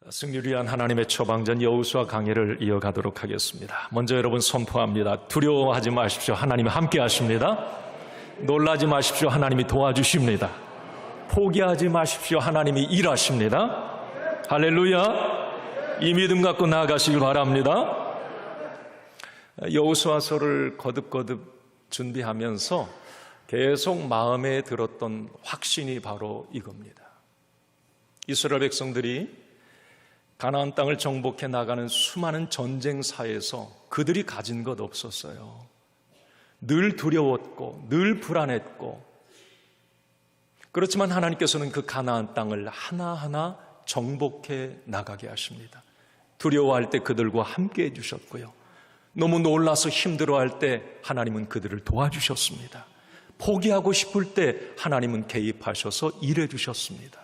승리를 위한 하나님의 처방전 여호수아 강해를 이어가도록 하겠습니다. 먼저 여러분 선포합니다. 두려워하지 마십시오. 하나님이 함께 하십니다. 놀라지 마십시오. 하나님이 도와주십니다. 포기하지 마십시오. 하나님이 일하십니다. 할렐루야. 이 믿음 갖고 나아가시길 바랍니다. 여호수아서를 거듭거듭 준비하면서 계속 마음에 들었던 확신이 바로 이겁니다. 이스라엘 백성들이 가나안 땅을 정복해 나가는 수많은 전쟁사에서 그들이 가진 것 없었어요. 늘 두려웠고 늘 불안했고, 그렇지만 하나님께서는 그 가나안 땅을 하나하나 정복해 나가게 하십니다. 두려워할 때 그들과 함께 해주셨고요, 너무 놀라서 힘들어할 때 하나님은 그들을 도와주셨습니다. 포기하고 싶을 때 하나님은 개입하셔서 일해 주셨습니다.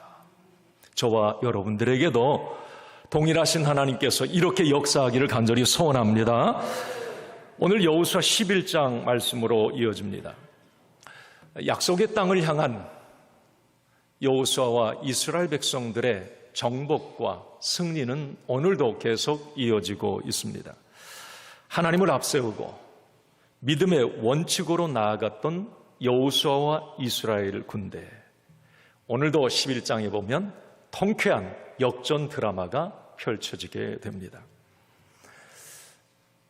저와 여러분들에게도 동일하신 하나님께서 이렇게 역사하기를 간절히 소원합니다. 오늘 여호수아 11장 말씀으로 이어집니다. 약속의 땅을 향한 여호수아와 이스라엘 백성들의 정복과 승리는 오늘도 계속 이어지고 있습니다. 하나님을 앞세우고 믿음의 원칙으로 나아갔던 여호수아와 이스라엘 군대, 오늘도 11장에 보면 통쾌한 역전 드라마가 펼쳐지게 됩니다.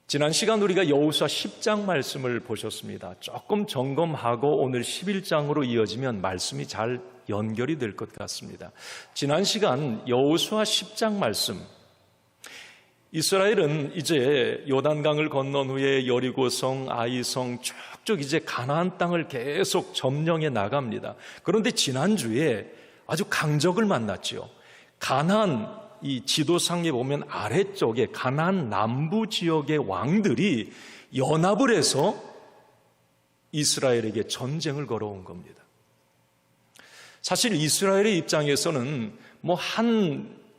지난 시간 우리가 여호수아 10장 말씀을 보셨습니다. 조금 점검하고 오늘 11장으로 이어지면 말씀이 잘 연결이 될 것 같습니다. 지난 시간 여호수아 10장 말씀, 이스라엘은 이제 요단강을 건넌 후에 여리고성, 아이성 쭉쭉 이제 가나안 땅을 계속 점령해 나갑니다. 그런데 지난주에 아주 강적을 만났지요. 가나안, 이 지도상에 보면 아래쪽에 가나안 남부 지역의 왕들이 연합을 해서 이스라엘에게 전쟁을 걸어온 겁니다. 사실 이스라엘의 입장에서는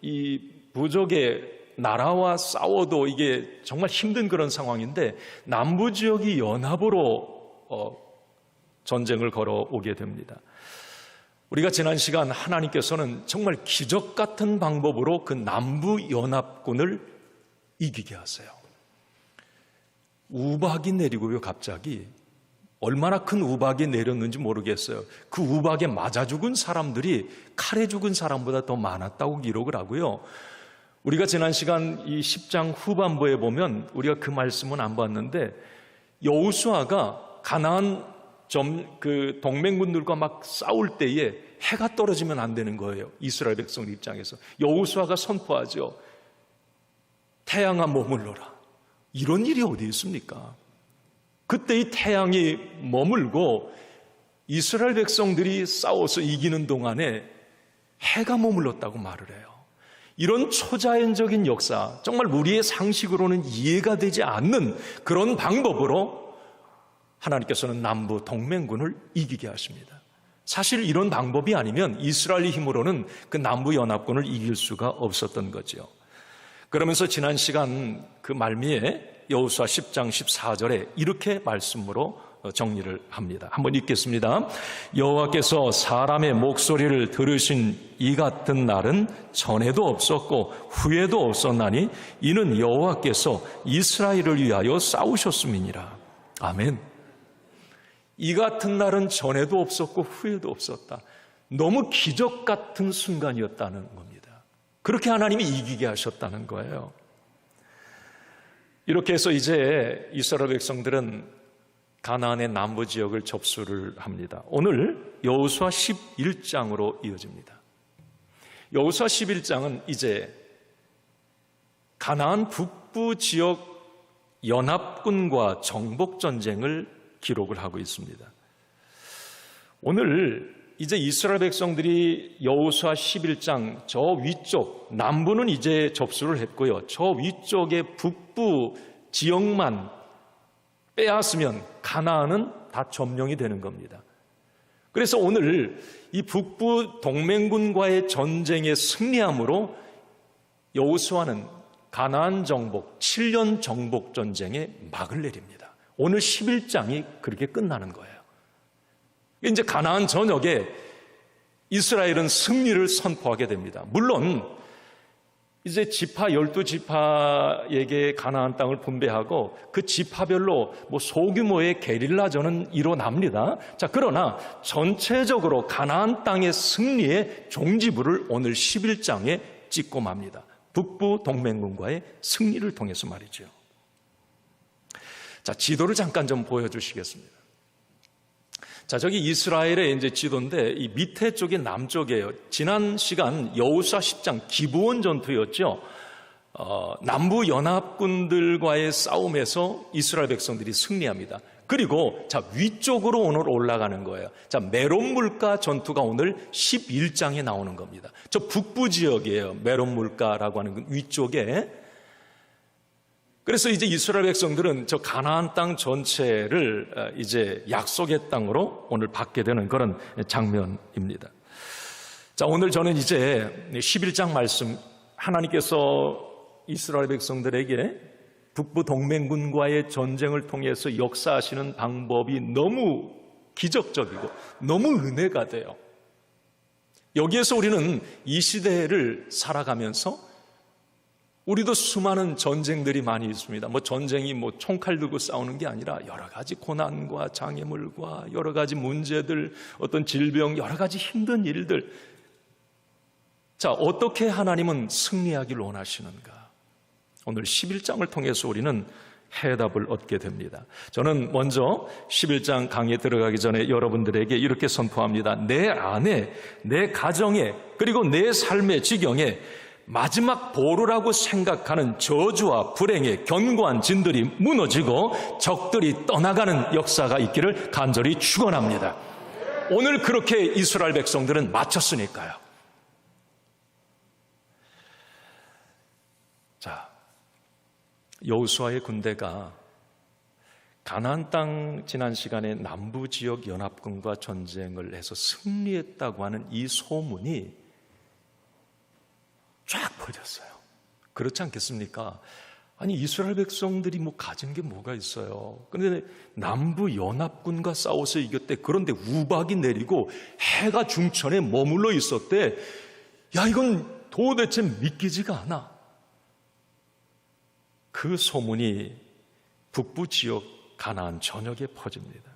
이 부족의 나라와 싸워도 이게 정말 힘든 그런 상황인데, 남부 지역이 연합으로 전쟁을 걸어오게 됩니다. 우리가 지난 시간 하나님께서는 정말 기적 같은 방법으로 그 남부 연합군을 이기게 하세요. 우박이 내리고요, 갑자기 얼마나 큰 우박이 내렸는지 모르겠어요. 그 우박에 맞아 죽은 사람들이 칼에 죽은 사람보다 더 많았다고 기록을 하고요. 우리가 지난 시간 이 10장 후반부에 보면 우리가 그 말씀은 안 봤는데, 여호수아가 가나안 그 동맹군들과 막 싸울 때에 해가 떨어지면 안 되는 거예요. 이스라엘 백성 입장에서 여호수아가 선포하죠. 태양아 머물러라. 이런 일이 어디 있습니까? 그때 이 태양이 머물고 이스라엘 백성들이 싸워서 이기는 동안에 해가 머물렀다고 말을 해요. 이런 초자연적인 역사, 정말 우리의 상식으로는 이해가 되지 않는 그런 방법으로 하나님께서는 남부 동맹군을 이기게 하십니다. 사실 이런 방법이 아니면 이스라엘의 힘으로는 그 남부 연합군을 이길 수가 없었던 거죠. 그러면서 지난 시간 그 말미에 여호수아 10장 14절에 이렇게 말씀으로 정리를 합니다. 한번 읽겠습니다. 여호와께서 사람의 목소리를 들으신 이 같은 날은 전에도 없었고 후에도 없었나니 이는 여호와께서 이스라엘을 위하여 싸우셨음이니라. 아멘. 이 같은 날은 전에도 없었고 후에도 없었다. 너무 기적 같은 순간이었다는 겁니다. 그렇게 하나님이 이기게 하셨다는 거예요. 이렇게 해서 이제 이스라엘 백성들은 가나안의 남부 지역을 접수를 합니다. 오늘 여호수아 11장으로 이어집니다. 여호수아 11장은 이제 가나안 북부 지역 연합군과 정복 전쟁을 기록을 하고 있습니다. 오늘 이제 이스라엘 백성들이 여호수아 11장 저 위쪽 남부는 이제 접수를 했고요, 저 위쪽의 북부 지역만 빼앗으면 가나안은 다 점령이 되는 겁니다. 그래서 오늘 이 북부 동맹군과의 전쟁에 승리함으로 여호수아는 가나안 정복 7년 정복 전쟁에 막을 내립니다. 오늘 11장이 그렇게 끝나는 거예요. 이제 가나안 전역에 이스라엘은 승리를 선포하게 됩니다. 물론 이제 지파 12지파에게 가나안 땅을 분배하고 그 지파별로 소규모의 게릴라전은 일어납니다. 자, 그러나 전체적으로 가나안 땅의 승리의 종지부를 오늘 11장에 찍고 맙니다. 북부 동맹군과의 승리를 통해서 말이죠. 자, 지도를 잠깐 좀 보여주시겠습니다. 자, 저기 이스라엘의 이제 지도인데 이 밑에 쪽이 남쪽이에요. 지난 시간 여호수아 10장 기브온 전투였죠. 남부 연합군들과의 싸움에서 이스라엘 백성들이 승리합니다. 그리고 자, 위쪽으로 오늘 올라가는 거예요. 자, 메론 물가 전투가 오늘 11장에 나오는 겁니다. 저 북부 지역이에요. 메론 물가라고 하는 위쪽에. 그래서 이제 이스라엘 백성들은 저 가나안 땅 전체를 이제 약속의 땅으로 오늘 받게 되는 그런 장면입니다. 자, 오늘 저는 이제 11장 말씀, 하나님께서 이스라엘 백성들에게 북부 동맹군과의 전쟁을 통해서 역사하시는 방법이 너무 기적적이고 너무 은혜가 돼요. 여기에서 우리는 이 시대를 살아가면서 우리도 수많은 전쟁들이 많이 있습니다. 전쟁이 총칼 들고 싸우는 게 아니라 여러 가지 고난과 장애물과 여러 가지 문제들, 어떤 질병, 여러 가지 힘든 일들. 자, 어떻게 하나님은 승리하기를 원하시는가? 오늘 11장을 통해서 우리는 해답을 얻게 됩니다. 저는 먼저 11장 강의에 들어가기 전에 여러분들에게 이렇게 선포합니다. 내 안에, 내 가정에, 그리고 내 삶의 지경에 마지막 보루라고 생각하는 저주와 불행의 견고한 진들이 무너지고 적들이 떠나가는 역사가 있기를 간절히 축원합니다. 오늘 그렇게 이스라엘 백성들은 마쳤으니까요. 자, 여호수아의 군대가 가나안 땅 지난 시간에 남부 지역 연합군과 전쟁을 해서 승리했다고 하는 이 소문이 쫙 퍼졌어요. 그렇지 않겠습니까? 아니, 이스라엘 백성들이 가진 게 뭐가 있어요? 그런데 남부 연합군과 싸워서 이겼대. 그런데 우박이 내리고 해가 중천에 머물러 있었대. 야, 이건 도대체 믿기지가 않아. 그 소문이 북부 지역 가나안 전역에 퍼집니다.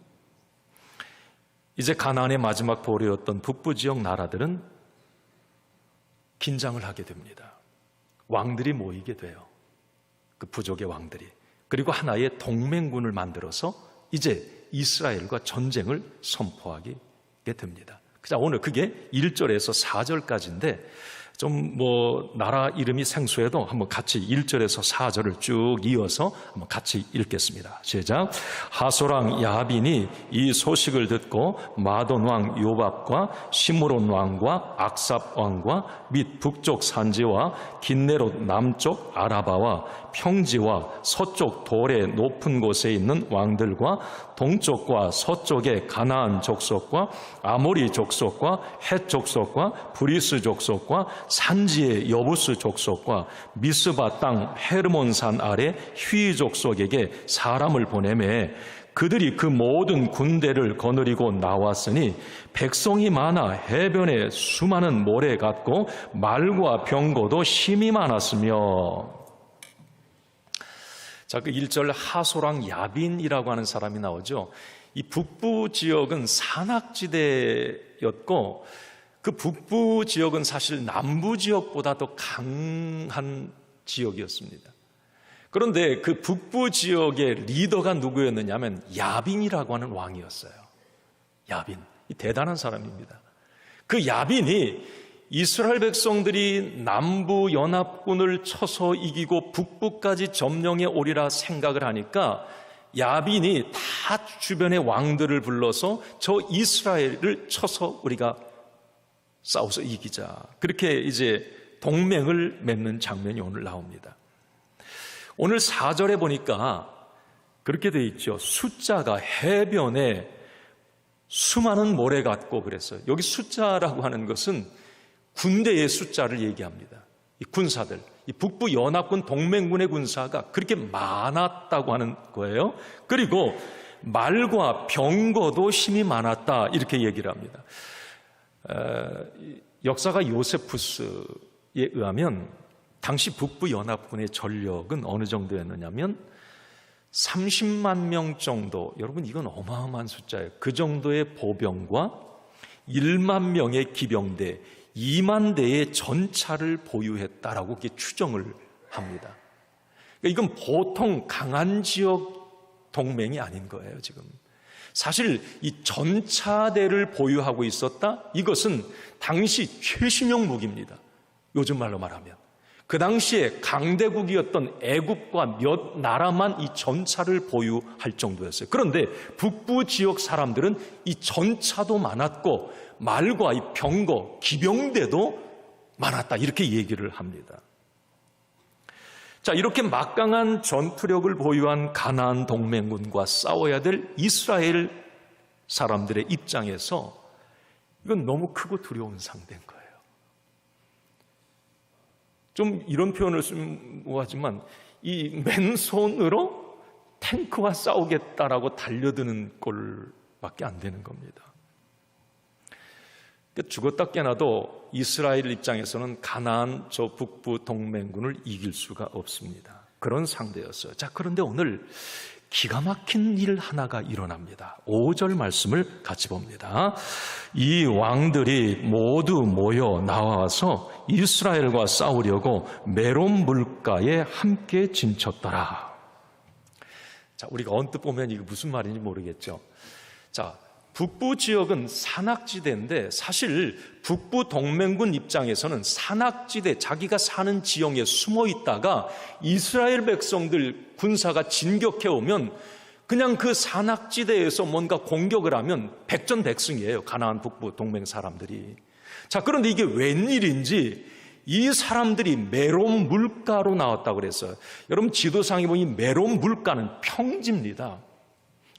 이제 가나안의 마지막 보루였던 북부 지역 나라들은 긴장을 하게 됩니다. 왕들이 모이게 돼요. 그 부족의 왕들이. 그리고 하나의 동맹군을 만들어서 이제 이스라엘과 전쟁을 선포하게 됩니다. 자, 오늘 그게 1절에서 4절까지인데 나라 이름이 생소해도 한번 같이 1절에서 4절을 쭉 이어서 한번 같이 읽겠습니다. 시작. 하소랑 야빈이 이 소식을 듣고 마돈 왕 요밥과 시므론 왕과 악삽 왕과 및 북쪽 산지와 긴네롯 남쪽 아라바와 평지와 서쪽 돌의 높은 곳에 있는 왕들과 동쪽과 서쪽의 가나안 족속과 아모리 족속과 헷 족속과 브리스 족속과 산지의 여부스 족속과 미스바 땅 헤르몬산 아래 휘 족속에게 사람을 보내매 그들이 그 모든 군대를 거느리고 나왔으니 백성이 많아 해변에 수많은 모래 같고 말과 병거도 심히 많았으며. 자, 그 1절 하소랑 야빈이라고 하는 사람이 나오죠. 이 북부 지역은 산악지대였고 그 북부 지역은 사실 남부 지역보다 더 강한 지역이었습니다. 그런데 그 북부 지역의 리더가 누구였느냐 하면 야빈이라고 하는 왕이었어요. 야빈, 이 대단한 사람입니다. 그 야빈이 이스라엘 백성들이 남부 연합군을 쳐서 이기고 북부까지 점령해 오리라 생각을 하니까 야빈이 다 주변의 왕들을 불러서 저 이스라엘을 쳐서 우리가 싸워서 이기자. 그렇게 이제 동맹을 맺는 장면이 오늘 나옵니다. 오늘 4절에 보니까 그렇게 돼 있죠. 숫자가 해변에 수많은 모래 같고 그랬어요. 여기 숫자라고 하는 것은 군대의 숫자를 얘기합니다. 이 군사들, 이 북부 연합군 동맹군의 군사가 그렇게 많았다고 하는 거예요. 그리고 말과 병거도 힘이 많았다 이렇게 얘기를 합니다. 역사가 요세푸스에 의하면 당시 북부연합군의 전력은 어느 정도였느냐면 30만 명 정도, 여러분 이건 어마어마한 숫자예요. 그 정도의 보병과 1만 명의 기병대, 2만 대의 전차를 보유했다라고 이렇게 추정을 합니다. 그러니까 이건 보통 강한 지역 동맹이 아닌 거예요, 지금. 사실 이 전차대를 보유하고 있었다? 이것은 당시 최신형 무기입니다. 요즘 말로 말하면. 그 당시에 강대국이었던 애국과 몇 나라만 이 전차를 보유할 정도였어요. 그런데 북부 지역 사람들은 이 전차도 많았고 말과 이 병거, 기병대도 많았다. 이렇게 얘기를 합니다. 자, 이렇게 막강한 전투력을 보유한 가나안 동맹군과 싸워야 될 이스라엘 사람들의 입장에서 이건 너무 크고 두려운 상대인 거예요. 좀 이런 표현을 쓰면 뭐하지만 이 맨손으로 탱크와 싸우겠다라고 달려드는 꼴밖에 안 되는 겁니다. 그러니까 죽었다 깨나도 이스라엘 입장에서는 가나안 저 북부 동맹군을 이길 수가 없습니다. 그런 상대였어요. 자, 그런데 오늘 기가 막힌 일 하나가 일어납니다. 5절 말씀을 같이 봅니다. 이 왕들이 모두 모여 나와서 이스라엘과 싸우려고 메론 물가에 함께 진쳤더라. 자, 우리가 언뜻 보면 이게 무슨 말인지 모르겠죠. 자, 북부 지역은 산악지대인데 사실 북부 동맹군 입장에서는 산악지대, 자기가 사는 지형에 숨어 있다가 이스라엘 백성들 군사가 진격해 오면 그냥 그 산악지대에서 뭔가 공격을 하면 백전백승이에요. 가나안 북부 동맹 사람들이. 자, 그런데 이게 웬일인지 이 사람들이 메론 물가로 나왔다고 그랬어요. 여러분 지도상에 보니 메론 물가는 평지입니다.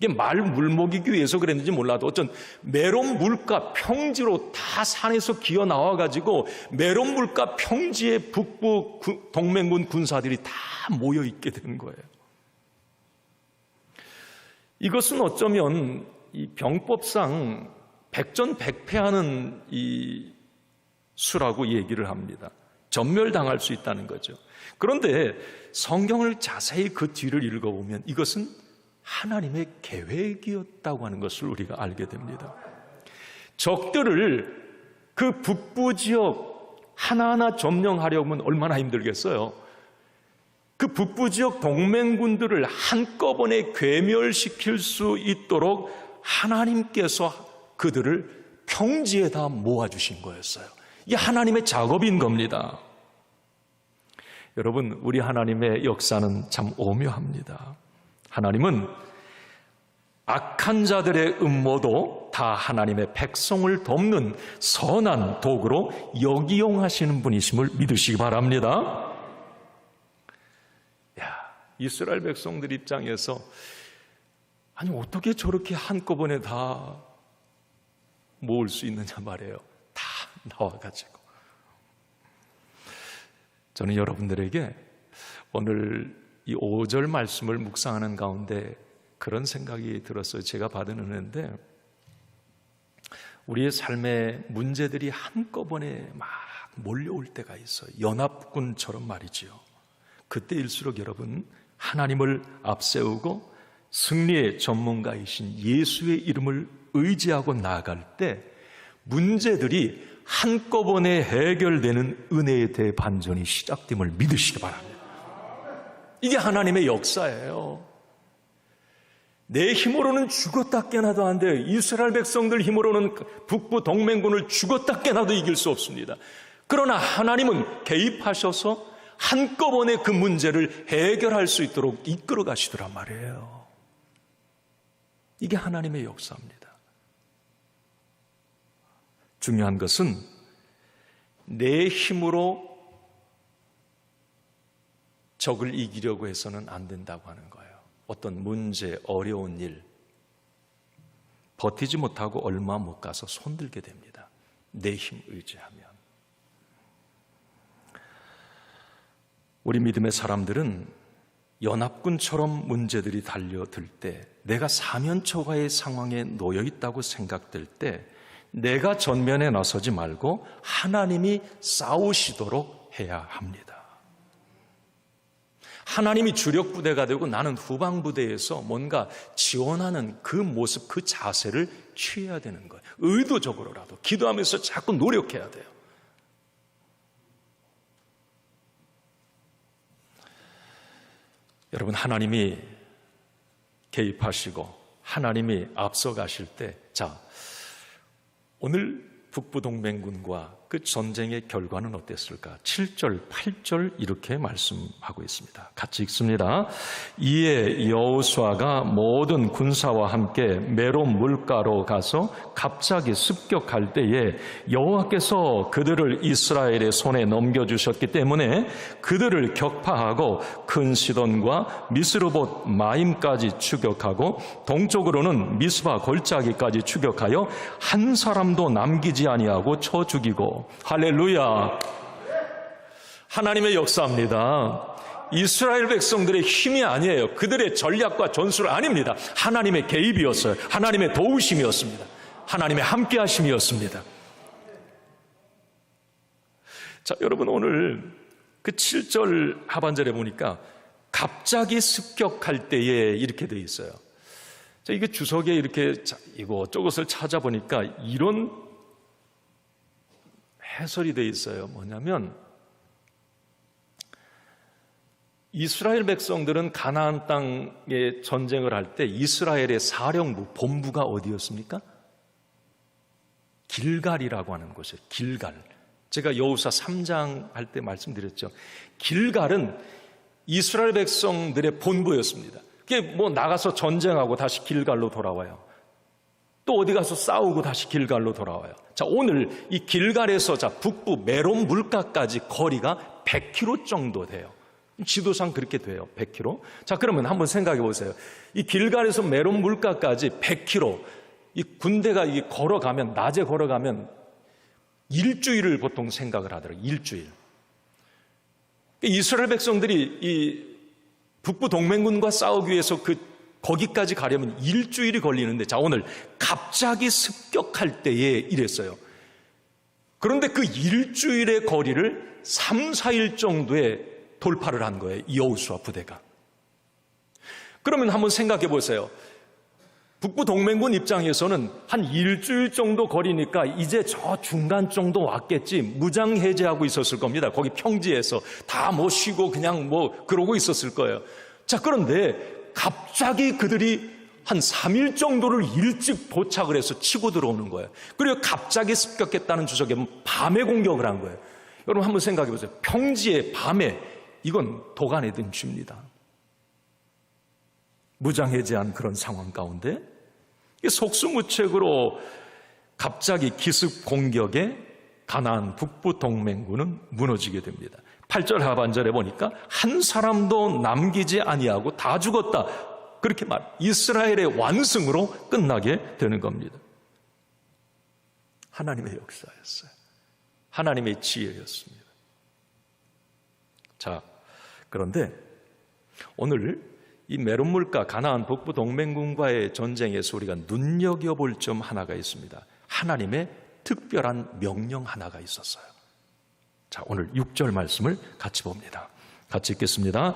이게 말 물먹이기 위해서 그랬는지 몰라도 어쩐 메론 물가 평지로 다 산에서 기어 나와가지고 메론 물가 평지에 북부 동맹군 군사들이 다 모여 있게 된 거예요. 이것은 어쩌면 이 병법상 백전백패하는 이 수라고 얘기를 합니다. 전멸당할 수 있다는 거죠. 그런데 성경을 자세히 그 뒤를 읽어보면 이것은 하나님의 계획이었다고 하는 것을 우리가 알게 됩니다. 적들을 그 북부 지역 하나하나 점령하려면 얼마나 힘들겠어요. 그 북부 지역 동맹군들을 한꺼번에 괴멸시킬 수 있도록 하나님께서 그들을 평지에다 모아주신 거였어요. 이게 하나님의 작업인 겁니다. 여러분, 우리 하나님의 역사는 참 오묘합니다. 하나님은 악한 자들의 음모도 다 하나님의 백성을 돕는 선한 도구로 역이용하시는 분이심을 믿으시기 바랍니다. 이스라엘 백성들 입장에서 아니 어떻게 저렇게 한꺼번에 다 모을 수 있느냐 말이에요. 다 나와가지고. 저는 여러분들에게 오늘 이 5절 말씀을 묵상하는 가운데 그런 생각이 들었어요. 제가 받은 은혜인데 우리의 삶의 문제들이 한꺼번에 막 몰려올 때가 있어요. 연합군처럼 말이지요. 그때일수록 여러분 하나님을 앞세우고 승리의 전문가이신 예수의 이름을 의지하고 나아갈 때 문제들이 한꺼번에 해결되는 은혜의 대반전이 시작됨을 믿으시기 바랍니다. 이게 하나님의 역사예요. 내 힘으로는 죽었다 깨나도 안 돼요. 이스라엘 백성들 힘으로는 북부 동맹군을 죽었다 깨나도 이길 수 없습니다. 그러나 하나님은 개입하셔서 한꺼번에 그 문제를 해결할 수 있도록 이끌어 가시더란 말이에요. 이게 하나님의 역사입니다. 중요한 것은 내 힘으로 적을 이기려고 해서는 안 된다고 하는 거예요. 어떤 문제, 어려운 일 버티지 못하고 얼마 못 가서 손들게 됩니다. 내 힘 의지하면. 우리 믿음의 사람들은 연합군처럼 문제들이 달려들 때, 내가 사면초가의 상황에 놓여 있다고 생각될 때 내가 전면에 나서지 말고 하나님이 싸우시도록 해야 합니다. 하나님이 주력 부대가 되고 나는 후방 부대에서 뭔가 지원하는 그 모습, 그 자세를 취해야 되는 거예요. 의도적으로라도 기도하면서 자꾸 노력해야 돼요. 여러분, 하나님이 개입하시고 하나님이 앞서가실 때, 오늘 북부동맹군과 그 전쟁의 결과는 어땠을까? 7절, 8절 이렇게 말씀하고 있습니다. 같이 읽습니다. 이에 여호수아가 모든 군사와 함께 메론 물가로 가서 갑자기 습격할 때에 여호와께서 그들을 이스라엘의 손에 넘겨주셨기 때문에 그들을 격파하고 큰 시돈과 미스르봇 마임까지 추격하고 동쪽으로는 미스바 골짜기까지 추격하여 한 사람도 남기지 아니하고 쳐 죽이고. 할렐루야. 하나님의 역사입니다. 이스라엘 백성들의 힘이 아니에요. 그들의 전략과 전술 아닙니다. 하나님의 개입이었어요. 하나님의 도우심이었습니다. 하나님의 함께하심이었습니다. 여러분, 오늘 그 7절 하반절에 보니까 갑자기 습격할 때에 이렇게 돼 있어요. 이게 주석에 이렇게 이것저것을 찾아보니까 이런 해설이 되어 있어요. 뭐냐면 이스라엘 백성들은 가나안 땅에 전쟁을 할 때 이스라엘의 사령부, 본부가 어디였습니까? 길갈이라고 하는 곳이에요. 길갈. 제가 여호수아 3장 할 때 말씀드렸죠. 길갈은 이스라엘 백성들의 본부였습니다. 그게 나가서 전쟁하고 다시 길갈로 돌아와요. 또 어디 가서 싸우고 다시 길갈로 돌아와요. 오늘 이 길갈에서 북부 메론 물가까지 거리가 100km 정도 돼요. 지도상 그렇게 돼요. 100km. 그러면 한번 생각해 보세요. 이 길갈에서 메론 물가까지 100km. 이 군대가 걸어가면, 낮에 걸어가면 일주일을 보통 생각을 하더라고요. 일주일. 이스라엘 백성들이 이 북부 동맹군과 싸우기 위해서 거기까지 가려면 일주일이 걸리는데, 오늘 갑자기 습격할 때에 이랬어요. 그런데 그 일주일의 거리를 3, 4일 정도에 돌파를 한 거예요. 여호수아 부대가. 그러면 한번 생각해 보세요. 북부 동맹군 입장에서는 한 일주일 정도 거리니까 이제 저 중간 정도 왔겠지, 무장 해제하고 있었을 겁니다. 거기 평지에서 다 쉬고 그냥 그러고 있었을 거예요. 그런데 갑자기 그들이 한 3일 정도를 일찍 도착을 해서 치고 들어오는 거예요. 그리고 갑자기 습격했다는 주석에 밤에 공격을 한 거예요. 여러분 한번 생각해 보세요. 평지에 밤에, 이건 도가내든 죄입니다. 무장해제한 그런 상황 가운데 속수무책으로 갑자기 기습 공격에 가나안 북부 동맹군은 무너지게 됩니다. 8절 하반절에 보니까 한 사람도 남기지 아니하고 다 죽었다. 그렇게 이스라엘의 완승으로 끝나게 되는 겁니다. 하나님의 역사였어요. 하나님의 지혜였습니다. 그런데 오늘 이 메론 물가 가나안 북부 동맹군과의 전쟁에서 우리가 눈여겨볼 점 하나가 있습니다. 하나님의 특별한 명령 하나가 있었어요. 오늘 6절 말씀을 같이 봅니다. 같이 읽겠습니다.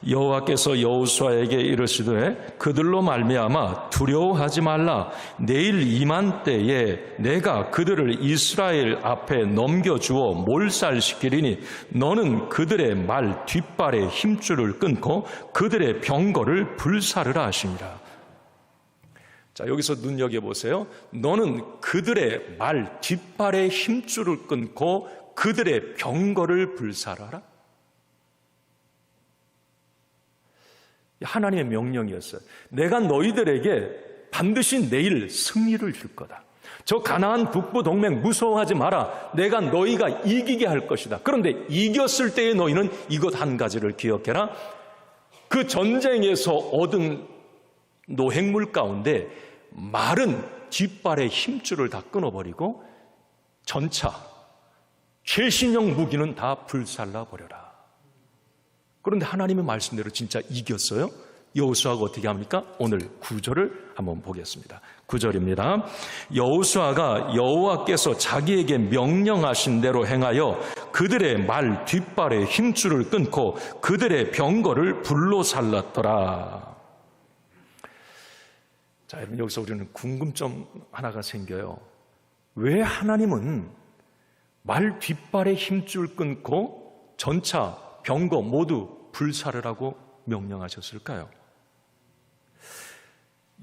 여호와께서 여호수아에게 이르시되 그들로 말미암아 두려워하지 말라. 내일 이맘때에 내가 그들을 이스라엘 앞에 넘겨주어 몰살시키리니 너는 그들의 말 뒷발의 힘줄을 끊고 그들의 병거를 불사르라 하시니라. 여기서 눈여겨보세요. 너는 그들의 말 뒷발의 힘줄을 끊고 그들의 병거를 불사르라. 하나님의 명령이었어요. 내가 너희들에게 반드시 내일 승리를 줄 거다. 저 가나안 북부 동맹 무서워하지 마라. 내가 너희가 이기게 할 것이다. 그런데 이겼을 때의 너희는 이것 한 가지를 기억해라. 그 전쟁에서 얻은 노획물 가운데 말은 뒷발의 힘줄을 다 끊어버리고 전차, 최신형 무기는 다 불살라 버려라. 그런데 하나님의 말씀대로 진짜 이겼어요. 여호수아가 어떻게 합니까? 오늘 9절을 한번 보겠습니다. 9절입니다. 여호수아가 여호와께서 자기에게 명령하신 대로 행하여 그들의 말 뒷발의 힘줄을 끊고 그들의 병거를 불로 살랐더라. 자, 여러분, 여기서 우리는 궁금점 하나가 생겨요. 왜 하나님은 말 뒷발의 힘줄 끊고 전차, 병거 모두 불사르라고 명령하셨을까요?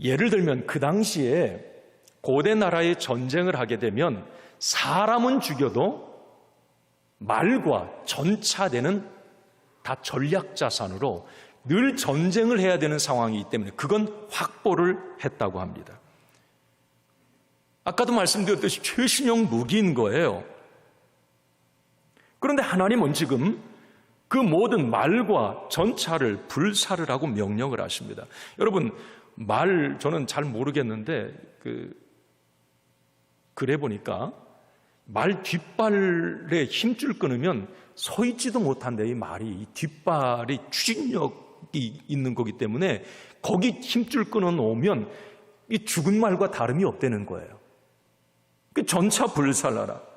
예를 들면 그 당시에 고대 나라의 전쟁을 하게 되면 사람은 죽여도 말과 전차대는 다 전략 자산으로 늘 전쟁을 해야 되는 상황이기 때문에 그건 확보를 했다고 합니다. 아까도 말씀드렸듯이 최신형 무기인 거예요. 그런데 하나님은 지금 그 모든 말과 전차를 불사르라고 명령을 하십니다. 여러분, 말 저는 잘 모르겠는데 그래 보니까 말 뒷발에 힘줄 끊으면 서 있지도 못한데 이 말이 이 뒷발이 추진력이 있는 거기 때문에 거기 힘줄 끊어 놓으면 이 죽은 말과 다름이 없다는 거예요. 그 전차 불살라라.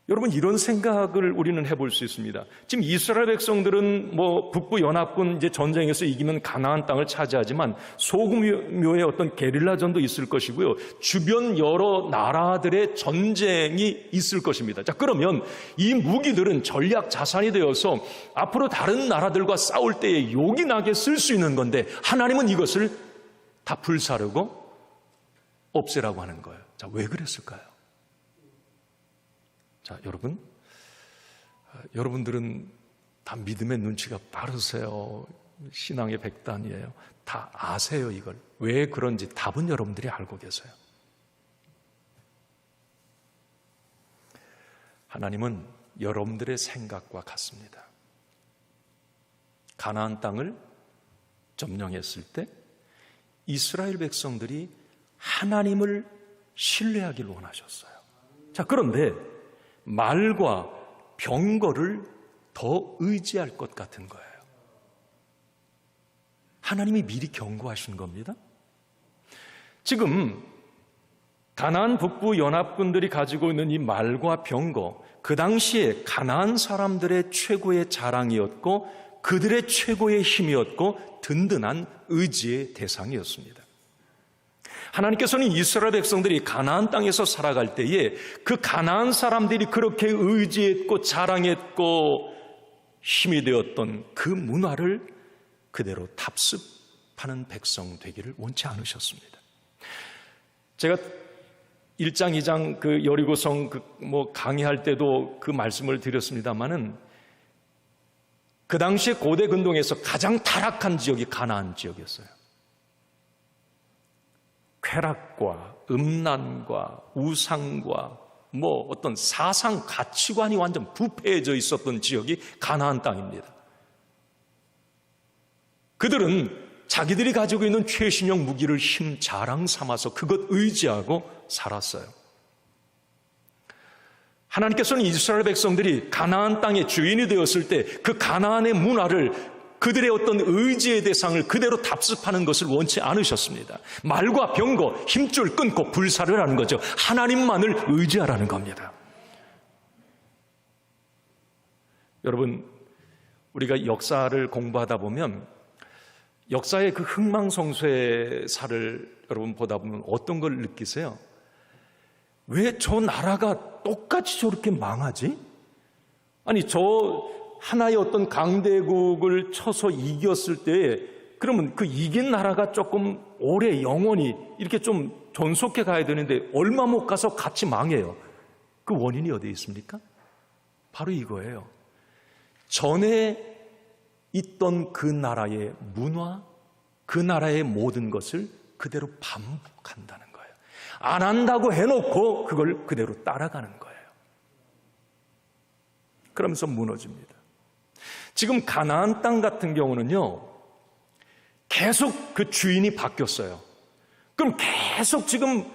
여러분, 이런 생각을 우리는 해볼 수 있습니다. 지금 이스라엘 백성들은 북부 연합군 이제 전쟁에서 이기면 가나안 땅을 차지하지만 소규모의 어떤 게릴라전도 있을 것이고요. 주변 여러 나라들의 전쟁이 있을 것입니다. 자, 그러면 이 무기들은 전략 자산이 되어서 앞으로 다른 나라들과 싸울 때에 용이 나게 쓸 수 있는 건데 하나님은 이것을 다 불사르고 없애라고 하는 거예요. 자, 왜 그랬을까요? 자, 여러분들은 다 믿음의 눈치가 빠르세요. 신앙의 백단이에요. 다 아세요, 이걸. 왜 그런지 답은 여러분들이 알고 계세요. 하나님은 여러분들의 생각과 같습니다. 가나안 땅을 점령했을 때 이스라엘 백성들이 하나님을 신뢰하기를 원하셨어요. 자, 그런데 말과 병거를 더 의지할 것 같은 거예요. 하나님이 미리 경고하신 겁니다. 지금 가나안 북부 연합군들이 가지고 있는 이 말과 병거, 그 당시에 가나안 사람들의 최고의 자랑이었고 그들의 최고의 힘이었고 든든한 의지의 대상이었습니다. 하나님께서는 이스라엘 백성들이 가나안 땅에서 살아갈 때에 그 가나안 사람들이 그렇게 의지했고 자랑했고 힘이 되었던 그 문화를 그대로 답습하는 백성 되기를 원치 않으셨습니다. 제가 1장, 2장 그 여리고성 강의할 때도 그 말씀을 드렸습니다마는 그 당시에 고대 근동에서 가장 타락한 지역이 가나안 지역이었어요. 쾌락과 음란과 우상과 어떤 사상 가치관이 완전 부패해져 있었던 지역이 가나안 땅입니다. 그들은 자기들이 가지고 있는 최신형 무기를 힘 자랑 삼아서 그것 의지하고 살았어요. 하나님께서는 이스라엘 백성들이 가나안 땅의 주인이 되었을 때 그 가나안의 문화를 그들의 어떤 의지의 대상을 그대로 답습하는 것을 원치 않으셨습니다. 말과 병거, 힘줄 끊고 불사르라는 거죠. 하나님만을 의지하라는 겁니다. 여러분, 우리가 역사를 공부하다 보면 역사의 그 흥망성쇠의 살을 여러분 보다 보면 어떤 걸 느끼세요? 왜 저 나라가 똑같이 저렇게 망하지? 아니, 저 하나의 어떤 강대국을 쳐서 이겼을 때 그러면 그 이긴 나라가 조금 오래 영원히 이렇게 좀 존속해 가야 되는데 얼마 못 가서 같이 망해요. 그 원인이 어디에 있습니까? 바로 이거예요. 전에 있던 그 나라의 문화, 그 나라의 모든 것을 그대로 반복한다는 거예요. 안 한다고 해놓고 그걸 그대로 따라가는 거예요. 그러면서 무너집니다. 지금 가나안 땅 같은 경우는요, 계속 그 주인이 바뀌었어요. 그럼 계속 지금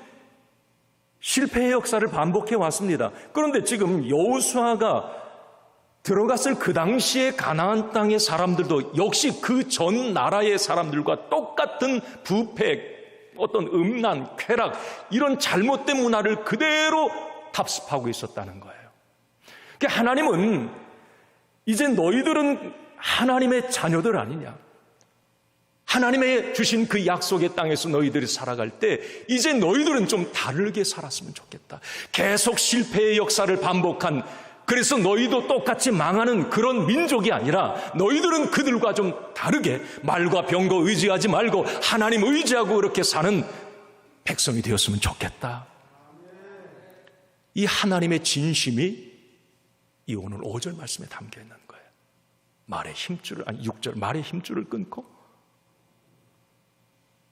실패의 역사를 반복해 왔습니다. 그런데 지금 여호수아가 들어갔을 그 당시에 가나안 땅의 사람들도 역시 그 전 나라의 사람들과 똑같은 부패, 어떤 음란, 쾌락, 이런 잘못된 문화를 그대로 답습하고 있었다는 거예요. 하나님은 이제 너희들은 하나님의 자녀들 아니냐, 하나님의 주신 그 약속의 땅에서 너희들이 살아갈 때 이제 너희들은 좀 다르게 살았으면 좋겠다. 계속 실패의 역사를 반복한, 그래서 너희도 똑같이 망하는 그런 민족이 아니라 너희들은 그들과 좀 다르게 말과 병거 의지하지 말고 하나님 의지하고 그렇게 사는 백성이 되었으면 좋겠다. 이 하나님의 진심이 이 오늘 5절 말씀에 담겨 있는 거예요. 6절 말의 힘줄을 끊고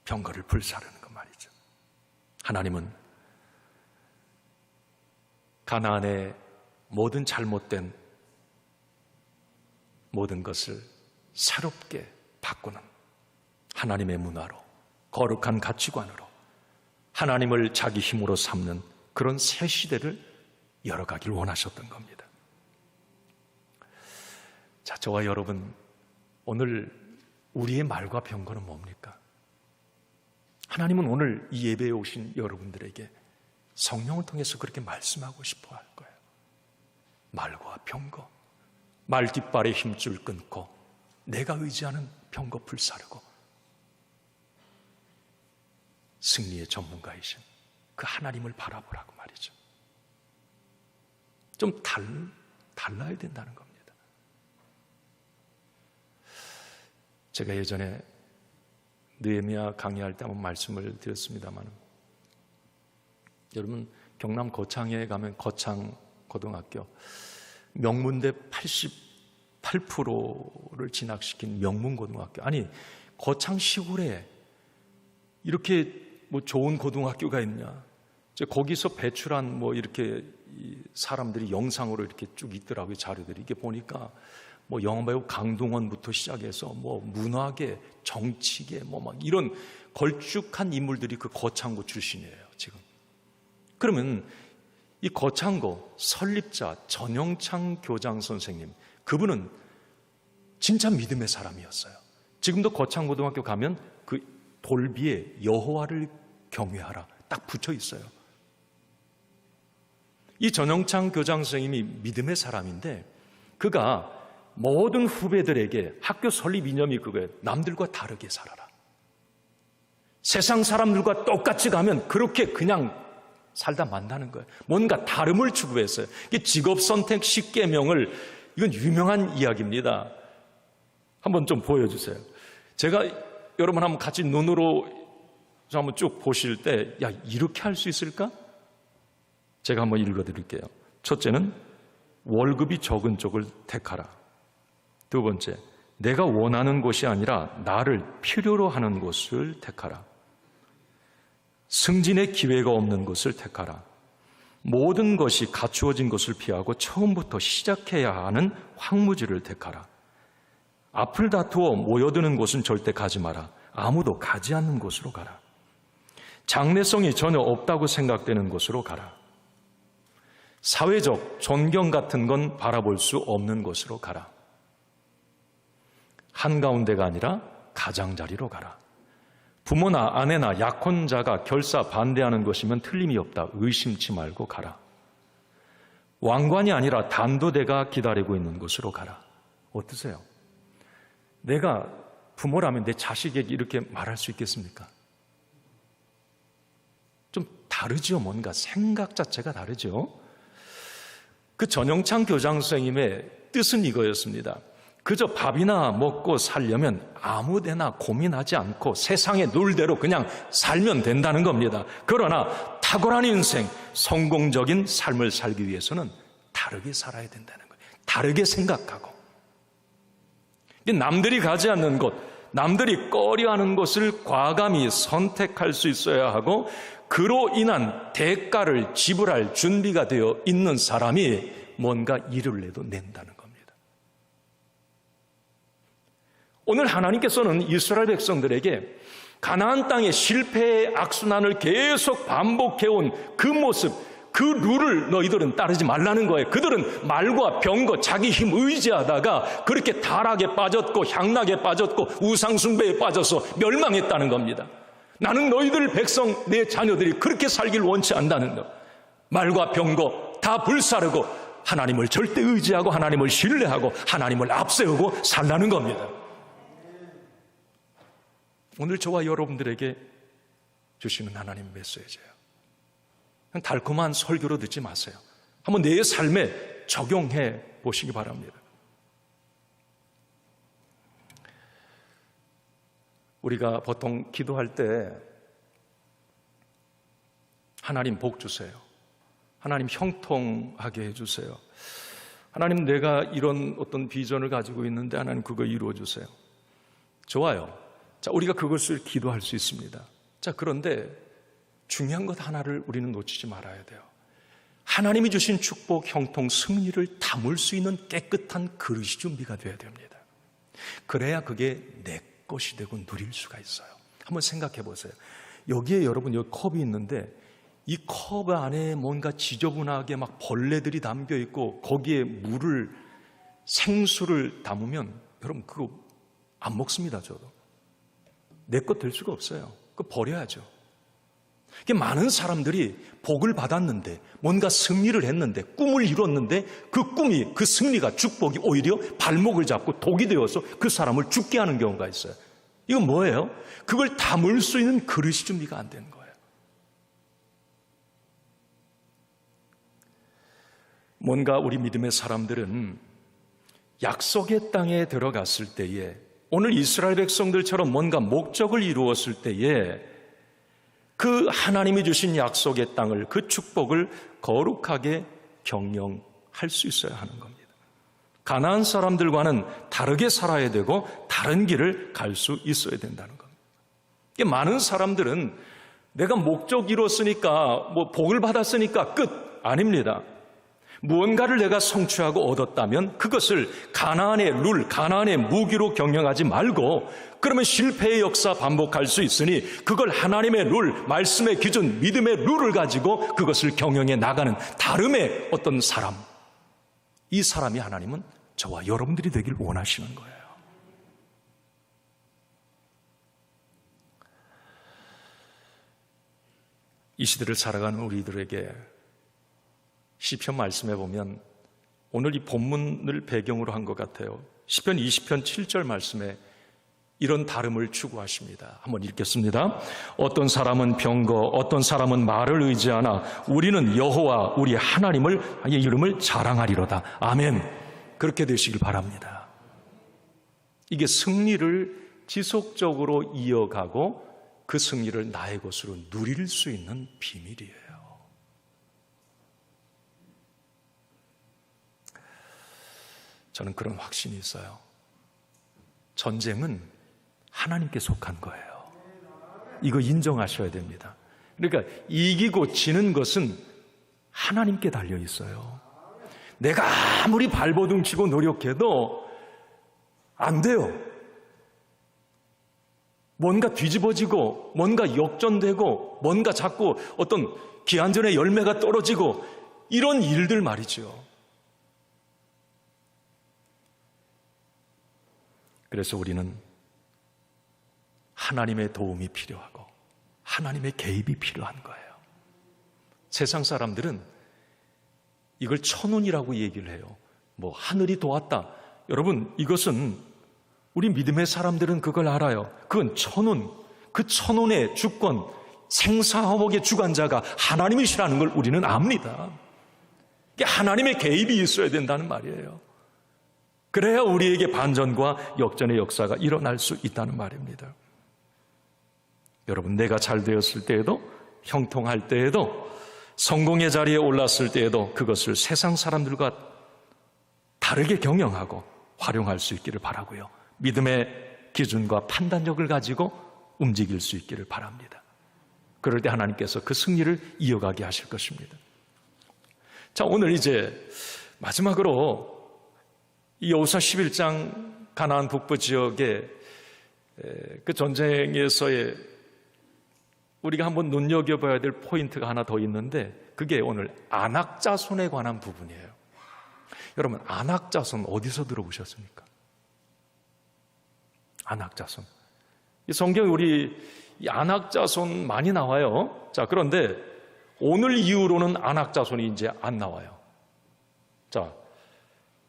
병거를 불사르는 것 말이죠. 하나님은 가나안의 모든 잘못된 모든 것을 새롭게 바꾸는 하나님의 문화로, 거룩한 가치관으로 하나님을 자기 힘으로 삼는 그런 새 시대를 열어가길 원하셨던 겁니다. 자, 저와 여러분, 오늘 우리의 말과 병거는 뭡니까? 하나님은 오늘 이 예배에 오신 여러분들에게 성령을 통해서 그렇게 말씀하고 싶어 할 거예요. 말과 병거, 말깃발의 힘줄 끊고 내가 의지하는 병거 불사르고 승리의 전문가이신 그 하나님을 바라보라고 말이죠. 좀 달라야 된다는 겁니다. 제가 예전에 느헤미야 강의할 때 한번 말씀을 드렸습니다만, 여러분 경남 거창에 가면 거창 고등학교 명문대 88%를 진학시킨 명문고등학교, 아니 거창 시골에 이렇게 뭐 좋은 고등학교가 있냐? 거기서 배출한 뭐 이렇게 사람들이 영상으로 이렇게 쭉 있더라고요. 자료들이. 이게 보니까 뭐 영화배우 강동원부터 시작해서 뭐 문화계, 정치계, 뭐 막 이런 걸쭉한 인물들이 그 거창고 출신이에요, 지금. 그러면 이 거창고 설립자 전영창 교장 선생님, 그분은 진짜 믿음의 사람이었어요. 지금도 거창고등학교 가면 그 돌비에 여호와를 경외하라 딱 붙여 있어요. 이 전영창 교장 선생님이 믿음의 사람인데, 그가 모든 후배들에게 학교 설립 이념이 그거예요. 남들과 다르게 살아라. 세상 사람들과 똑같이 가면 그렇게 그냥 살다 만다는 거예요. 뭔가 다름을 추구했어요. 이게 직업선택 10계명을, 이건 유명한 이야기입니다. 한번 좀 보여주세요. 제가 여러분 한번 같이 눈으로 한번 쭉 보실 때, 야, 이렇게 할 수 있을까? 제가 한번 읽어드릴게요. 첫째는 월급이 적은 쪽을 택하라. 두 번째, 내가 원하는 곳이 아니라 나를 필요로 하는 곳을 택하라. 승진의 기회가 없는 곳을 택하라. 모든 것이 갖추어진 것을 피하고 처음부터 시작해야 하는 황무지를 택하라. 앞을 다투어 모여드는 곳은 절대 가지 마라. 아무도 가지 않는 곳으로 가라. 장래성이 전혀 없다고 생각되는 곳으로 가라. 사회적 존경 같은 건 바라볼 수 없는 곳으로 가라. 한가운데가 아니라 가장자리로 가라. 부모나 아내나 약혼자가 결사 반대하는 것이면 틀림이 없다. 의심치 말고 가라. 왕관이 아니라 단도대가 기다리고 있는 곳으로 가라. 어떠세요? 내가 부모라면 내 자식에게 이렇게 말할 수 있겠습니까? 좀 다르죠. 뭔가 생각 자체가 다르죠. 그 전영창 교장 선생님의 뜻은 이거였습니다. 그저 밥이나 먹고 살려면 아무데나 고민하지 않고 세상의 놀대로 그냥 살면 된다는 겁니다. 그러나 탁월한 인생, 성공적인 삶을 살기 위해서는 다르게 살아야 된다는 거예요. 다르게 생각하고. 남들이 가지 않는 곳, 남들이 꺼려하는 곳을 과감히 선택할 수 있어야 하고, 그로 인한 대가를 지불할 준비가 되어 있는 사람이 뭔가 일을 내도 낸다는 겁니다. 오늘 하나님께서는 이스라엘 백성들에게 가나안 땅의 실패의 악순환을 계속 반복해온 그 모습, 그 룰을 너희들은 따르지 말라는 거예요. 그들은 말과 병거, 자기 힘 의지하다가 그렇게 타락에 빠졌고 향락에 빠졌고 우상숭배에 빠져서 멸망했다는 겁니다. 나는 너희들 백성, 내 자녀들이 그렇게 살길 원치 않다는 것. 말과 병거 다 불사르고 하나님을 절대 의지하고 하나님을 신뢰하고 하나님을 앞세우고 살라는 겁니다. 오늘 저와 여러분들에게 주시는 하나님 메시지예요. 달콤한 설교로 듣지 마세요. 한번 내 삶에 적용해 보시기 바랍니다. 우리가 보통 기도할 때 하나님 복 주세요. 하나님 형통하게 해주세요. 하나님 내가 이런 어떤 비전을 가지고 있는데 하나님 그거 이루어 주세요. 좋아요. 자, 우리가 그것을 기도할 수 있습니다. 자, 그런데 중요한 것 하나를 우리는 놓치지 말아야 돼요. 하나님이 주신 축복, 형통, 승리를 담을 수 있는 깨끗한 그릇이 준비가 되어야 됩니다. 그래야 그게 내 것이 되고 누릴 수가 있어요. 한번 생각해 보세요. 여기에 여러분 여기 컵이 있는데 이 컵 안에 뭔가 지저분하게 막 벌레들이 담겨 있고 거기에 물을 생수를 담으면 여러분 그거 안 먹습니다. 저도 내 것 될 수가 없어요. 그거 버려야죠. 많은 사람들이 복을 받았는데 뭔가 승리를 했는데 꿈을 이뤘는데 그 꿈이 그 승리가 축복이 오히려 발목을 잡고 독이 되어서 그 사람을 죽게 하는 경우가 있어요. 이건 뭐예요? 그걸 담을 수 있는 그릇이 준비가 안 되는 거예요. 뭔가 우리 믿음의 사람들은 약속의 땅에 들어갔을 때에 오늘 이스라엘 백성들처럼 뭔가 목적을 이루었을 때에 그 하나님이 주신 약속의 땅을 그 축복을 거룩하게 경영할 수 있어야 하는 겁니다. 가나안 사람들과는 다르게 살아야 되고 다른 길을 갈 수 있어야 된다는 겁니다. 많은 사람들은 내가 목적 이뤘으니까 복을 받았으니까 끝 아닙니다. 무언가를 내가 성취하고 얻었다면 그것을 가나안의 룰, 가나안의 무기로 경영하지 말고 그러면 실패의 역사 반복할 수 있으니 그걸 하나님의 룰, 말씀의 기준, 믿음의 룰을 가지고 그것을 경영해 나가는 다름의 어떤 사람, 이 사람이 하나님은 저와 여러분들이 되길 원하시는 거예요. 이 시대를 살아가는 우리들에게 시편 말씀해 보면 오늘 이 본문을 배경으로 한 것 같아요. 시편 20편 7절 말씀에 이런 다름을 추구하십니다. 한번 읽겠습니다. 어떤 사람은 병거, 어떤 사람은 말을 의지하나 우리는 여호와 우리 하나님을 이름을 자랑하리로다. 아멘. 그렇게 되시길 바랍니다. 이게 승리를 지속적으로 이어가고 그 승리를 나의 것으로 누릴 수 있는 비밀이에요. 저는 그런 확신이 있어요. 전쟁은 하나님께 속한 거예요. 이거 인정하셔야 됩니다. 그러니까 이기고 지는 것은 하나님께 달려 있어요. 내가 아무리 발버둥 치고 노력해도 안 돼요. 뭔가 뒤집어지고 뭔가 역전되고 뭔가 자꾸 어떤 기한전의 열매가 떨어지고 이런 일들 말이죠. 그래서 우리는 하나님의 도움이 필요하고 하나님의 개입이 필요한 거예요. 세상 사람들은 이걸 천운이라고 얘기를 해요. 뭐 하늘이 도왔다. 여러분 이것은 우리 믿음의 사람들은 그걸 알아요. 그건 천운. 그 천운의 주권, 생사화복의 주관자가 하나님이시라는 걸 우리는 압니다. 하나님의 개입이 있어야 된다는 말이에요. 그래야 우리에게 반전과 역전의 역사가 일어날 수 있다는 말입니다. 여러분, 내가 잘 되었을 때에도, 형통할 때에도, 성공의 자리에 올랐을 때에도 그것을 세상 사람들과 다르게 경영하고 활용할 수 있기를 바라고요. 믿음의 기준과 판단력을 가지고 움직일 수 있기를 바랍니다. 그럴 때 하나님께서 그 승리를 이어가게 하실 것입니다. 자, 오늘 이제 마지막으로 이 여호수아 11장 가나안 북부 지역의 그 전쟁에서의 우리가 한번 눈여겨봐야 될 포인트가 하나 더 있는데 그게 오늘 안악자손에 관한 부분이에요. 여러분, 안악자손 어디서 들어보셨습니까? 안악자손. 이 성경에 우리 이 안악자손 많이 나와요. 자, 그런데 오늘 이후로는 안악자손이 이제 안 나와요. 자,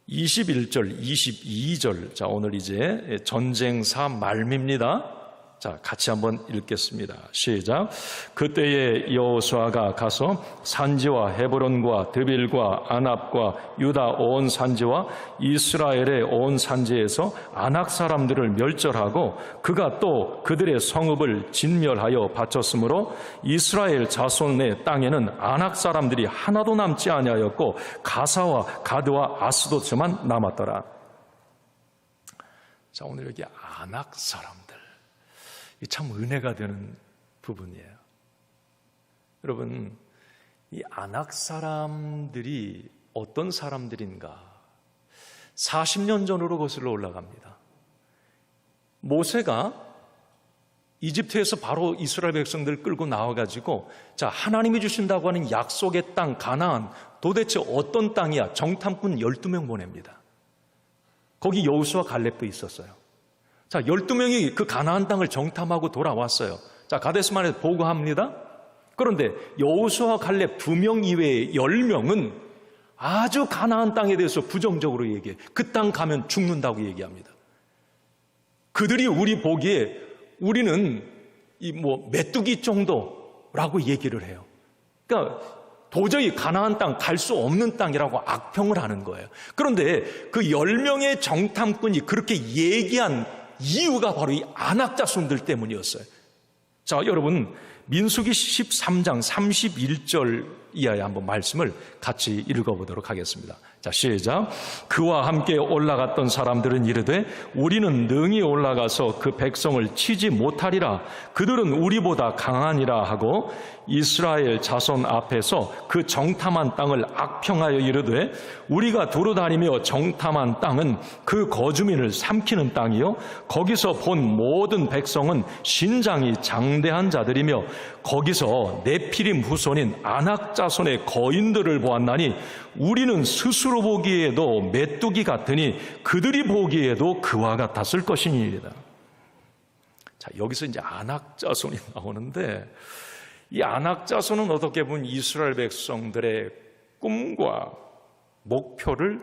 21절, 22절. 자, 오늘 이제 전쟁사 말미입니다. 자, 같이 한번 읽겠습니다. 시작. 그때에 여호수아가 가서 산지와 헤브론과 드빌과 아납과 유다 온 산지와 이스라엘의 온 산지에서 아낙 사람들을 멸절하고 그가 또 그들의 성읍을 진멸하여 바쳤으므로 이스라엘 자손의 땅에는 아낙 사람들이 하나도 남지 아니하였고 가사와 가드와 아스도트만 남았더라. 자, 오늘 여기 아낙 사람들, 참 은혜가 되는 부분이에요. 여러분, 이 아낙 사람들이 어떤 사람들인가? 40년 전으로 거슬러 올라갑니다. 모세가 이집트에서 바로 이스라엘 백성들을 끌고 나와가지고, 자, 하나님이 주신다고 하는 약속의 땅 가나안, 도대체 어떤 땅이야? 정탐꾼 12명 보냅니다. 거기 여호수아 갈렙도 있었어요. 자, 12명이 그 가나안 땅을 정탐하고 돌아왔어요. 자, 가데스만에서 보고합니다. 그런데 여호수아 갈렙 2명 이외에 10명은 아주 가나안 땅에 대해서 부정적으로 얘기해. 그 땅 가면 죽는다고 얘기합니다. 그들이 우리 보기에 우리는 메뚜기 정도라고 얘기를 해요. 그러니까 도저히 가나안 땅 갈 수 없는 땅이라고 악평을 하는 거예요. 그런데 그 10명의 정탐꾼이 그렇게 얘기한 이유가 바로 이 아낙 자손들 때문이었어요. 자, 여러분, 민수기 13장 31절 이하의 한번 말씀을 같이 읽어보도록 하겠습니다. 자, 시작. 그와 함께 올라갔던 사람들은 이르되 우리는 능히 올라가서 그 백성을 치지 못하리라. 그들은 우리보다 강하니라 하고 이스라엘 자손 앞에서 그 정탐한 땅을 악평하여 이르되 우리가 두루다니며 정탐한 땅은 그 거주민을 삼키는 땅이요 거기서 본 모든 백성은 신장이 장대한 자들이며 거기서 네피림 후손인 아낙 자손의 거인들을 보았나니 우리는 스스로 보기에도 메뚜기 같으니 그들이 보기에도 그와 같았을 것이니이다. 자, 여기서 이제 아낙 자손이 나오는데 이 아낙 자손은 어떻게 보면 이스라엘 백성들의 꿈과 목표를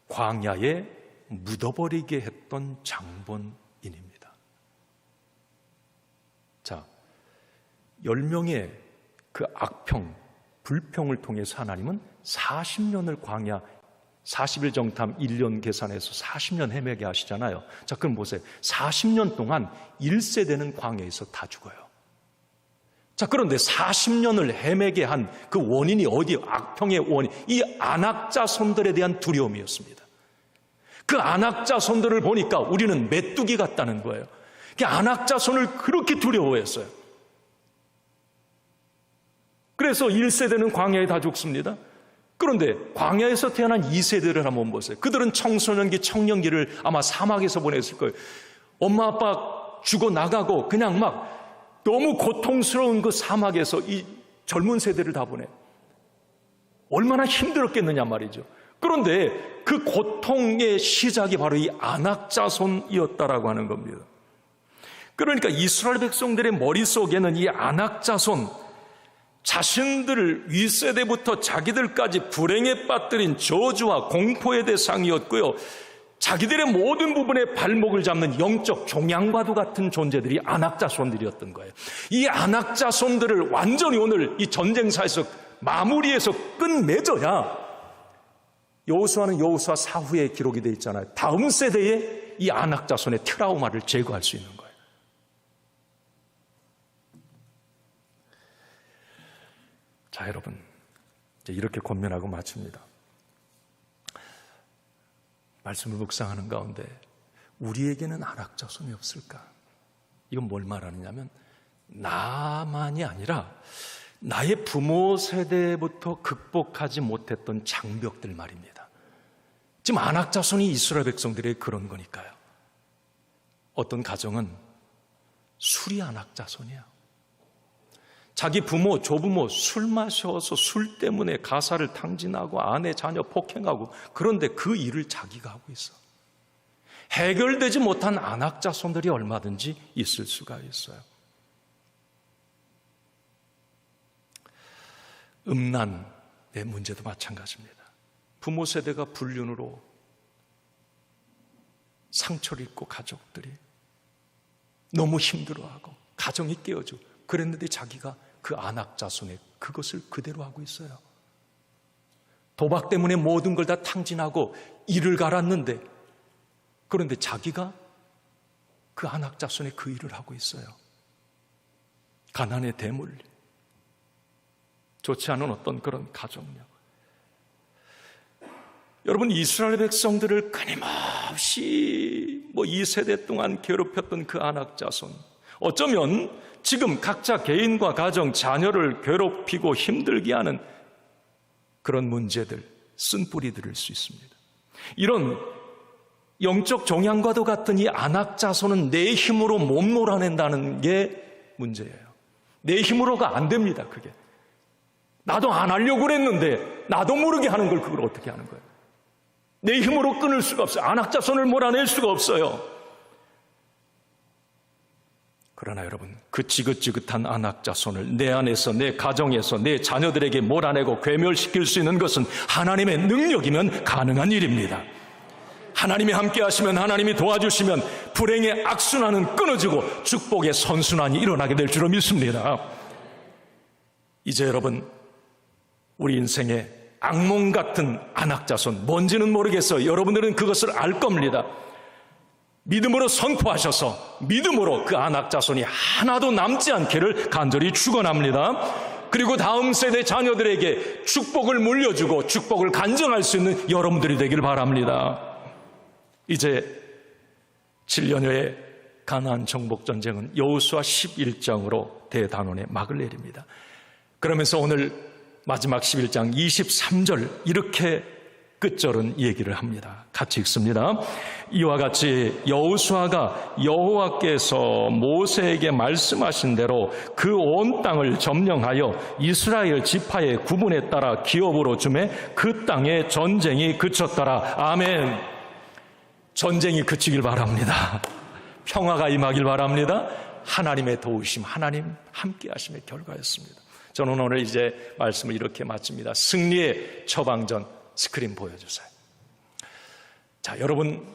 광야에 묻어버리게 했던 장본인입니다. 자, 10명의 그 악평, 불평을 통해서 하나님은 40년을 광야, 40일 정탐 1년 계산해서 40년 헤매게 하시잖아요. 자, 그럼 보세요. 40년 동안 1세대는 광야에서 다 죽어요. 자, 그런데 40년을 헤매게 한 그 원인이 어디예요? 악평의 원인. 이 아낙 자손들에 대한 두려움이었습니다. 그 아낙 자손들을 보니까 우리는 메뚜기 같다는 거예요. 그 아낙 자손을 그렇게 두려워했어요. 그래서 1세대는 광야에 다 죽습니다. 그런데 광야에서 태어난 2세대를 한번 보세요. 그들은 청소년기, 청년기를 아마 사막에서 보냈을 거예요. 엄마 아빠 죽어 나가고 그냥 막 너무 고통스러운 그 사막에서 이 젊은 세대를 다 보내. 얼마나 힘들었겠느냐 말이죠. 그런데 그 고통의 시작이 바로 이 아낙 자손이었다라고 하는 겁니다. 그러니까 이스라엘 백성들의 머릿속에는 이 아낙 자손, 자신들을 윗세대부터 자기들까지 불행에 빠뜨린 저주와 공포의 대상이었고요. 자기들의 모든 부분에 발목을 잡는 영적 종양과도 같은 존재들이 아낙 자손들이었던 거예요. 이 아낙 자손들을 완전히 오늘 이 전쟁사에서 마무리해서 끝맺어야 여호수아는 여호수아 사후에 기록이 되어 있잖아요. 다음 세대에 이 아낙 자손의 트라우마를 제거할 수 있는 거예요. 자, 여러분, 이제 이렇게 권면하고 마칩니다. 말씀을 묵상하는 가운데 우리에게는 아낙 자손이 없을까? 이건 뭘 말하느냐면 나만이 아니라 나의 부모 세대부터 극복하지 못했던 장벽들 말입니다. 지금 아낙 자손이 이스라엘 백성들의 그런 거니까요. 어떤 가정은 술이 아낙 자손이야. 자기 부모, 조부모 술 마셔서 술 때문에 가사를 탕진하고 아내, 자녀 폭행하고 그런데 그 일을 자기가 하고 있어. 해결되지 못한 아낙 자손들이 얼마든지 있을 수가 있어요. 음란의 문제도 마찬가지입니다. 부모 세대가 불륜으로 상처를 입고 가족들이 너무 힘들어하고 가정이 깨어져. 그랬는데 자기가 그 안악자손에 그것을 그대로 하고 있어요. 도박 때문에 모든 걸 다 탕진하고 일을 갈았는데, 그런데 자기가 그 안악자손에 그 일을 하고 있어요. 가난의 대물, 좋지 않은 어떤 그런 가정력. 여러분, 이스라엘 백성들을 끊임없이 2세대 동안 괴롭혔던 그 안악자손, 어쩌면 지금 각자 개인과 가정, 자녀를 괴롭히고 힘들게 하는 그런 문제들, 쓴뿌리들일 수 있습니다. 이런 영적 종양과도 같은 이 안악자손은 내 힘으로 못 몰아낸다는 게 문제예요. 내 힘으로가 안 됩니다. 그게 나도 안 하려고 그랬는데 나도 모르게 하는 걸 그걸 어떻게 하는 거예요? 내 힘으로 끊을 수가 없어요. 안악자손을 몰아낼 수가 없어요. 그러나 여러분, 그 지긋지긋한 안악자손을 내 안에서, 내 가정에서, 내 자녀들에게 몰아내고 괴멸시킬 수 있는 것은 하나님의 능력이면 가능한 일입니다. 하나님이 함께 하시면, 하나님이 도와주시면 불행의 악순환은 끊어지고 축복의 선순환이 일어나게 될 줄로 믿습니다. 이제 여러분, 우리 인생에 악몽 같은 안악자손, 뭔지는 모르겠어요. 여러분들은 그것을 알 겁니다. 믿음으로 선포하셔서 믿음으로 그 안악자손이 하나도 남지 않기를 간절히 축원합니다. 그리고 다음 세대 자녀들에게 축복을 물려주고 축복을 간증할 수 있는 여러분들이 되길 바랍니다. 이제 7년여의 가나안 정복전쟁은 여호수아 11장으로 대단원의 막을 내립니다. 그러면서 오늘 마지막 11장 23절 이렇게 끝절은 얘기를 합니다. 같이 읽습니다. 이와 같이 여호수아가 여호와께서 모세에게 말씀하신 대로 그 온 땅을 점령하여 이스라엘 지파의 구분에 따라 기업으로 주매 그 땅에 전쟁이 그쳤더라. 아멘. 전쟁이 그치길 바랍니다. 평화가 임하길 바랍니다. 하나님의 도우심, 하나님 함께 하심의 결과였습니다. 저는 오늘 이제 말씀을 이렇게 마칩니다. 승리의 처방전 스크린 보여주세요. 자, 여러분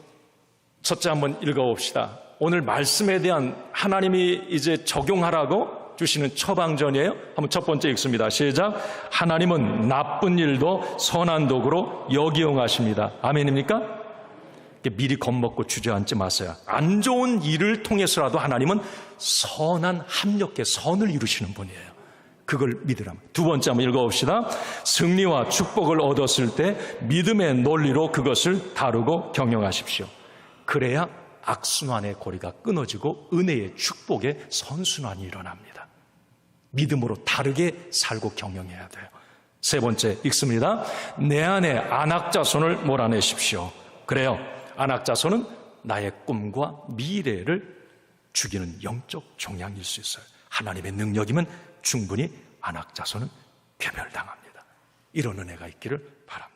첫째 한번 읽어봅시다. 오늘 말씀에 대한 하나님이 이제 적용하라고 주시는 처방전이에요. 한번 첫 번째 읽습니다. 시작. 하나님은 나쁜 일도 선한 도구로 역이용하십니다. 아멘입니까? 미리 겁먹고 주저앉지 마세요. 안 좋은 일을 통해서라도 하나님은 선한 합력의 선을 이루시는 분이에요. 그걸 믿으라면. 두 번째 한번 읽어봅시다. 승리와 축복을 얻었을 때 믿음의 논리로 그것을 다루고 경영하십시오. 그래야 악순환의 고리가 끊어지고 은혜의 축복의 선순환이 일어납니다. 믿음으로 다르게 살고 경영해야 돼요. 세 번째 읽습니다. 내 안에 안악자손을 몰아내십시오. 그래요. 안악자손은 나의 꿈과 미래를 죽이는 영적 종양일 수 있어요. 하나님의 능력이면 충분히 안악자손은 괴멸당합니다. 이런 은혜가 있기를 바랍니다.